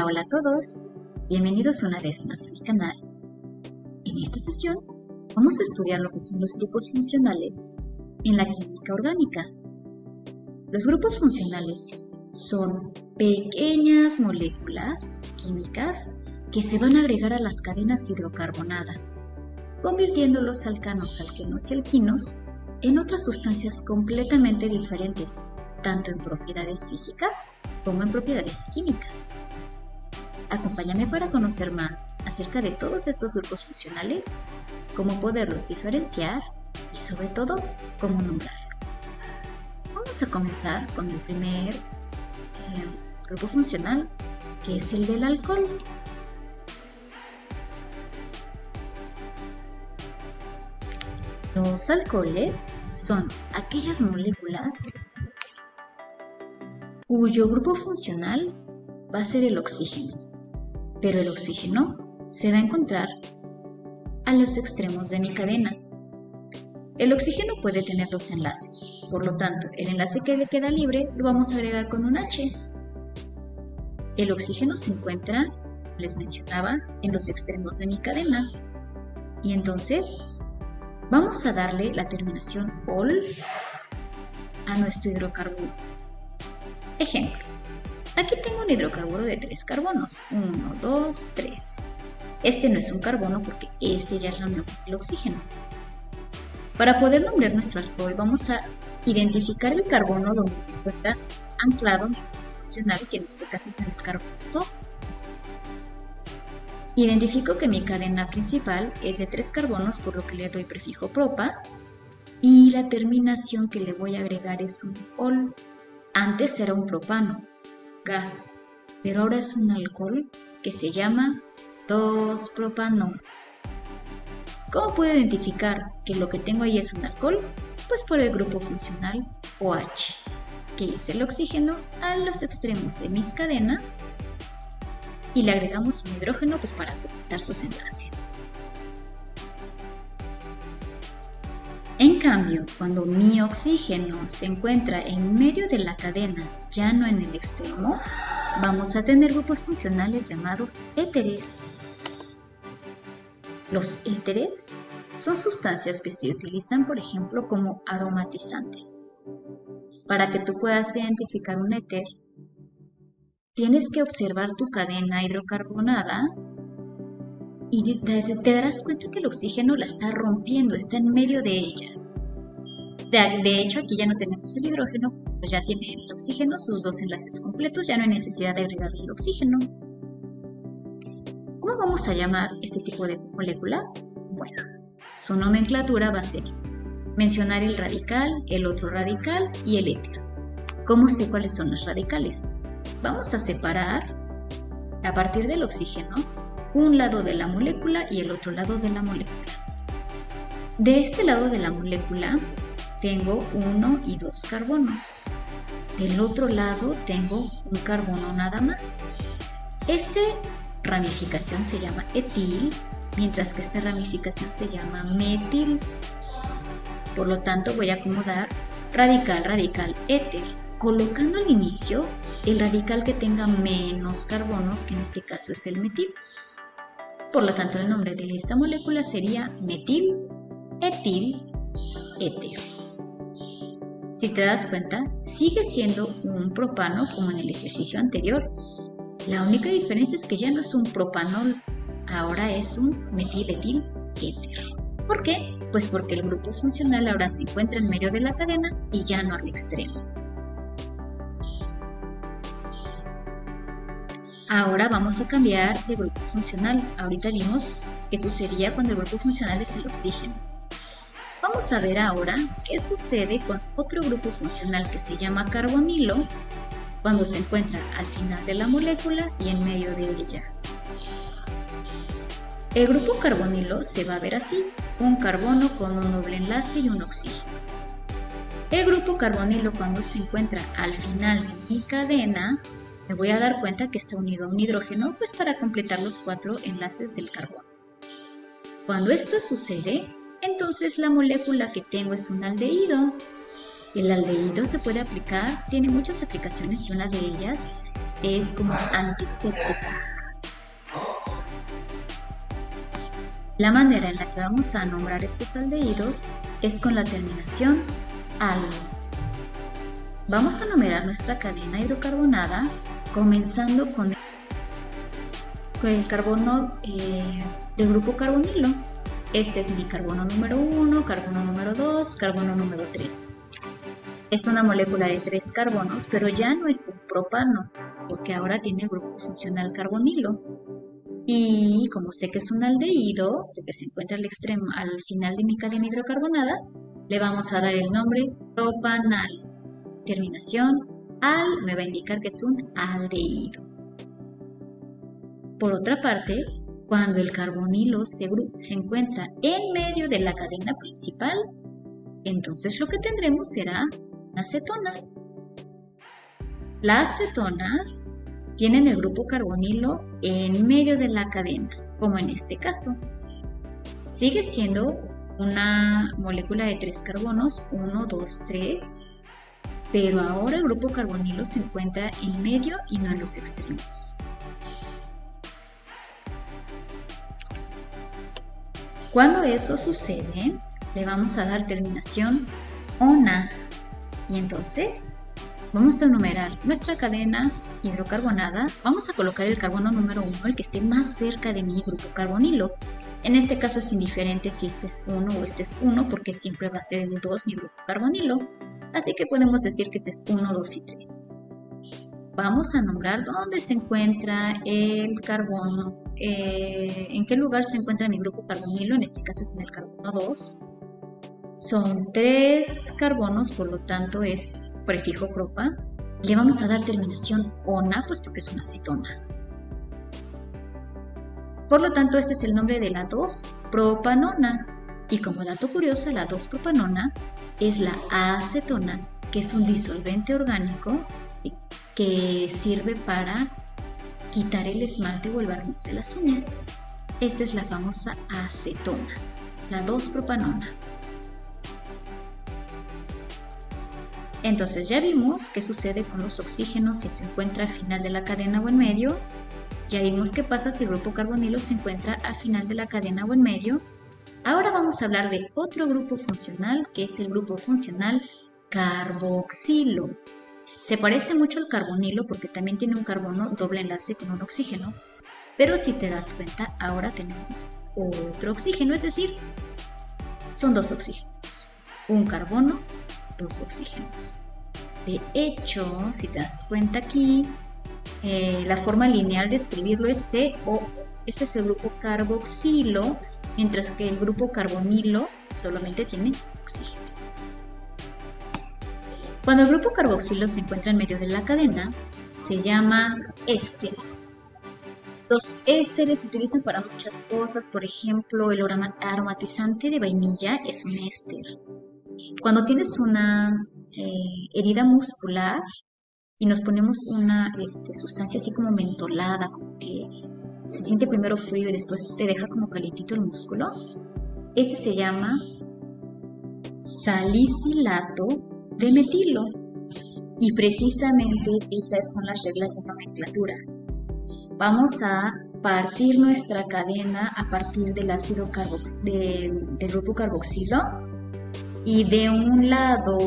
Hola a todos, bienvenidos una vez más a mi canal. En esta sesión vamos a estudiar lo que son los grupos funcionales en la química orgánica. Los grupos funcionales son pequeñas moléculas químicas que se van a agregar a las cadenas hidrocarbonadas, convirtiendo los alcanos, alquenos y alquinos en otras sustancias completamente diferentes, tanto en propiedades físicas como en propiedades químicas. Acompáñame para conocer más acerca de todos estos grupos funcionales, cómo poderlos diferenciar y sobre todo, cómo nombrarlos. Vamos a comenzar con el primer grupo funcional, que es el del alcohol. Los alcoholes son aquellas moléculas cuyo grupo funcional va a ser el oxígeno. Pero el oxígeno se va a encontrar a los extremos de mi cadena. El oxígeno puede tener dos enlaces, por lo tanto, el enlace que le queda libre lo vamos a agregar con un H. El oxígeno se encuentra, les mencionaba, en los extremos de mi cadena. Y entonces, vamos a darle la terminación ol a nuestro hidrocarburo. Ejemplo. Aquí tengo un hidrocarburo de 3 carbonos, 1, 2, 3. Este no es un carbono porque este ya es la unión con el oxígeno. Para poder nombrar nuestro alcohol vamos a identificar el carbono donde se encuentra anclado en el grupo funcional, que en este caso es en el carbono 2. Identifico que mi cadena principal es de 3 carbonos, por lo que le doy prefijo propa, y la terminación que le voy a agregar es un ol. Antes era un propano, gas, pero ahora es un alcohol que se llama 2-propanol. ¿Cómo puedo identificar que lo que tengo ahí es un alcohol? Pues por el grupo funcional OH, que es el oxígeno a los extremos de mis cadenas, y le agregamos un hidrógeno pues para completar sus enlaces. En cambio, cuando mi oxígeno se encuentra en medio de la cadena, ya no en el extremo, vamos a tener grupos funcionales llamados éteres. Los éteres son sustancias que se utilizan, por ejemplo, como aromatizantes. Para que tú puedas identificar un éter, tienes que observar tu cadena hidrocarbonada y te darás cuenta que el oxígeno la está rompiendo, está en medio de ella. De hecho, aquí ya no tenemos el hidrógeno, pues ya tiene el oxígeno sus dos enlaces completos, ya no hay necesidad de agregarle el oxígeno. ¿Cómo vamos a llamar este tipo de moléculas? Bueno, su nomenclatura va a ser mencionar el radical, el otro radical y el éter. ¿Cómo sé cuáles son los radicales? Vamos a separar, a partir del oxígeno, un lado de la molécula y el otro lado de la molécula. De este lado de la molécula tengo 1 y 2 carbonos. Del otro lado tengo un carbono nada más. Esta ramificación se llama etil, mientras que esta ramificación se llama metil. Por lo tanto, voy a acomodar radical, radical, éter, colocando al inicio el radical que tenga menos carbonos, que en este caso es el metil. Por lo tanto, el nombre de esta molécula sería metil, etil, éter. Si te das cuenta, sigue siendo un propano como en el ejercicio anterior. La única diferencia es que ya no es un propanol, ahora es un metil-etil éter. ¿Por qué? Pues porque el grupo funcional ahora se encuentra en medio de la cadena y ya no al extremo. Ahora vamos a cambiar de grupo funcional. Ahorita vimos qué sucedía cuando el grupo funcional es el oxígeno. Vamos a ver ahora qué sucede con otro grupo funcional que se llama carbonilo cuando se encuentra al final de la molécula y en medio de ella. El grupo carbonilo se va a ver así, un carbono con un doble enlace y un oxígeno. El grupo carbonilo cuando se encuentra al final de mi cadena, me voy a dar cuenta que está unido a un hidrógeno, pues para completar los 4 enlaces del carbono. Cuando esto sucede, entonces la molécula que tengo es un aldehído. El aldehído se puede aplicar, tiene muchas aplicaciones y una de ellas es como antiséptico. La manera en la que vamos a nombrar estos aldehídos es con la terminación al. Vamos a numerar nuestra cadena hidrocarbonada comenzando con el carbono del grupo carbonilo. Este es mi carbono número 1, carbono número 2, carbono número 3. Es una molécula de 3 carbonos, pero ya no es un propano, porque ahora tiene el grupo funcional carbonilo. Y como sé que es un aldehído, porque se encuentra al final de mi cadena hidrocarbonada, le vamos a dar el nombre propanal. Terminación al me va a indicar que es un aldehído. Por otra parte, cuando el carbonilo se encuentra en medio de la cadena principal, entonces lo que tendremos será una acetona. Las cetonas tienen el grupo carbonilo en medio de la cadena, como en este caso. Sigue siendo una molécula de 3 carbonos, 1, 2, 3, pero ahora el grupo carbonilo se encuentra en medio y no en los extremos. Cuando eso sucede, le vamos a dar terminación ona y entonces vamos a numerar nuestra cadena hidrocarbonada. Vamos a colocar el carbono número 1, el que esté más cerca de mi grupo carbonilo. En este caso es indiferente si este es 1 o este es 1 porque siempre va a ser el 2 mi grupo carbonilo. Así que podemos decir que este es 1, 2 y 3. Vamos a nombrar dónde se encuentra el carbono, en qué lugar se encuentra mi grupo carbonilo, en este caso es en el carbono 2. Son 3 carbonos, por lo tanto es prefijo propa. Le vamos a dar terminación ona, pues porque es una acetona. Por lo tanto, ese es el nombre de la 2-propanona. Y como dato curioso, la 2-propanona es la acetona, que es un disolvente orgánico que sirve para quitar el esmalte o el barniz de las uñas. Esta es la famosa acetona, la 2-propanona. Entonces ya vimos qué sucede con los oxígenos si se encuentra al final de la cadena o en medio. Ya vimos qué pasa si el grupo carbonilo se encuentra al final de la cadena o en medio. Ahora vamos a hablar de otro grupo funcional, que es el grupo funcional carboxilo. Se parece mucho al carbonilo porque también tiene un carbono doble enlace con un oxígeno, pero si te das cuenta, ahora tenemos otro oxígeno, es decir, son 2 oxígenos, un carbono, 2 oxígenos. De hecho, si te das cuenta aquí, la forma lineal de escribirlo es CO. Este es el grupo carboxilo, mientras que el grupo carbonilo solamente tiene oxígeno. Cuando el grupo carboxilo se encuentra en medio de la cadena, se llama ésteres. Los ésteres se utilizan para muchas cosas, por ejemplo, el aromatizante de vainilla es un éster. Cuando tienes una herida muscular y nos ponemos una sustancia así como mentolada, como que se siente primero frío y después te deja como calientito el músculo, ese se llama salicilato de metilo. Y precisamente esas son las reglas de nomenclatura. Vamos a partir nuestra cadena a partir del ácido del grupo carboxilo, y de un lado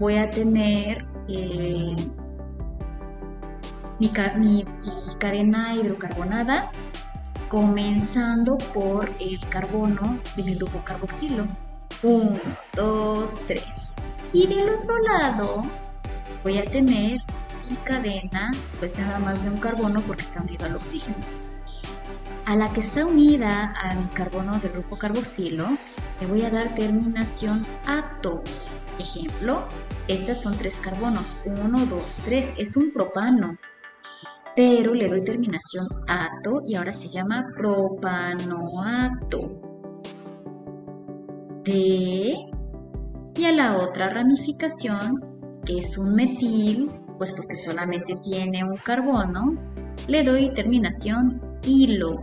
voy a tener mi cadena hidrocarbonada comenzando por el carbono de mi grupo carboxilo. 1, 2, 3. Y del otro lado voy a tener mi cadena, pues nada más de un carbono porque está unido al oxígeno. A la que está unida a mi carbono del grupo carboxilo, le voy a dar terminación ato. Ejemplo, estas son 3 carbonos, 1, 2, 3, es un propano. Pero le doy terminación ato y ahora se llama propanoato. Y a la otra ramificación, que es un metil, pues porque solamente tiene un carbono, le doy terminación hilo.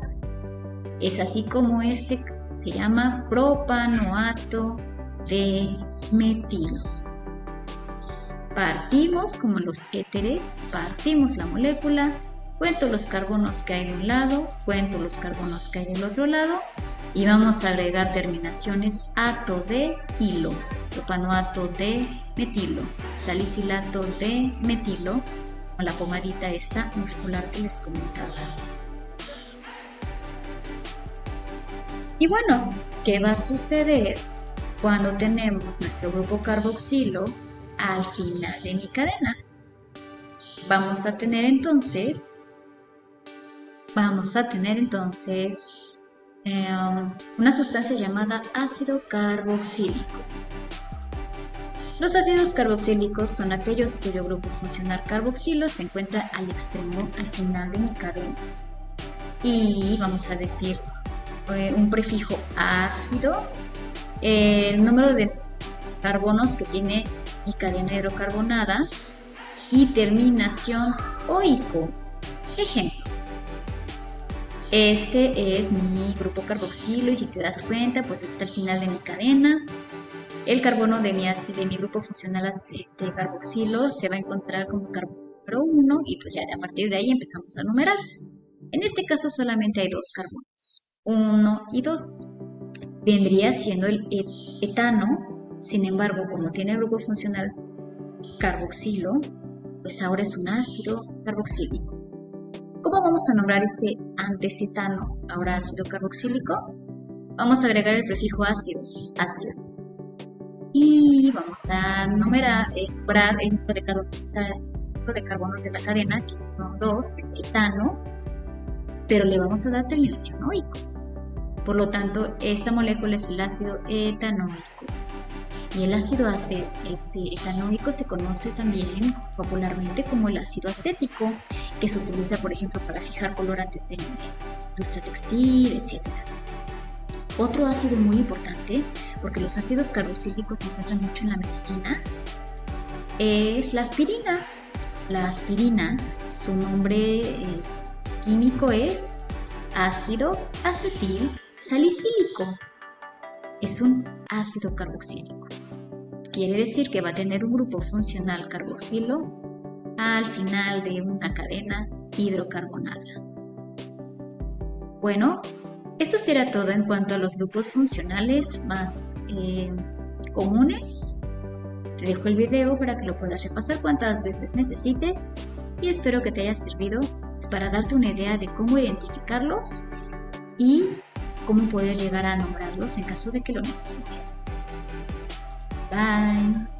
Es así como este se llama propanoato de metilo. Partimos, como los éteres, partimos la molécula, cuento los carbonos que hay de un lado, cuento los carbonos que hay del otro lado y vamos a agregar terminaciones ato de hilo, propanoato de metilo, salicilato de metilo, con la pomadita esta muscular que les comentaba. Y bueno, ¿qué va a suceder cuando tenemos nuestro grupo carboxilo al final de mi cadena? Vamos a tener entonces una sustancia llamada ácido carboxílico. Los ácidos carboxílicos son aquellos cuyo grupo funcional carboxilo se encuentra al extremo, al final de mi cadena. Y vamos a decir un prefijo ácido, el número de carbonos que tiene mi cadena hidrocarbonada y terminación oico. Ejemplo, este es mi grupo carboxilo y si te das cuenta, pues está al final de mi cadena. El carbono de mi grupo funcional carboxilo se va a encontrar como carbono número 1 y pues ya a partir de ahí empezamos a numerar. En este caso solamente hay dos carbonos, 1 y 2. Vendría siendo el etano, sin embargo, como tiene el grupo funcional carboxilo, pues ahora es un ácido carboxílico. ¿Cómo vamos a nombrar este antes etano, ahora ácido carboxílico? Vamos a agregar el prefijo ácido. Y vamos a nombrar el número de carbonos de la cadena, que son 2, es etano, pero le vamos a dar terminación oico. Por lo tanto, esta molécula es el ácido etanoico. Y el ácido etanoico se conoce también popularmente como el ácido acético, que se utiliza, por ejemplo, para fijar colorantes en industria textil, etc. Otro ácido muy importante, porque los ácidos carboxílicos se encuentran mucho en la medicina, es la aspirina. La aspirina, su nombre químico es ácido acetil salicílico. Es un ácido carboxílico. Quiere decir que va a tener un grupo funcional carboxilo al final de una cadena hidrocarbonada. Bueno, esto será todo en cuanto a los grupos funcionales más comunes. Te dejo el video para que lo puedas repasar cuantas veces necesites y espero que te haya servido para darte una idea de cómo identificarlos y cómo poder llegar a nombrarlos en caso de que lo necesites. Bye.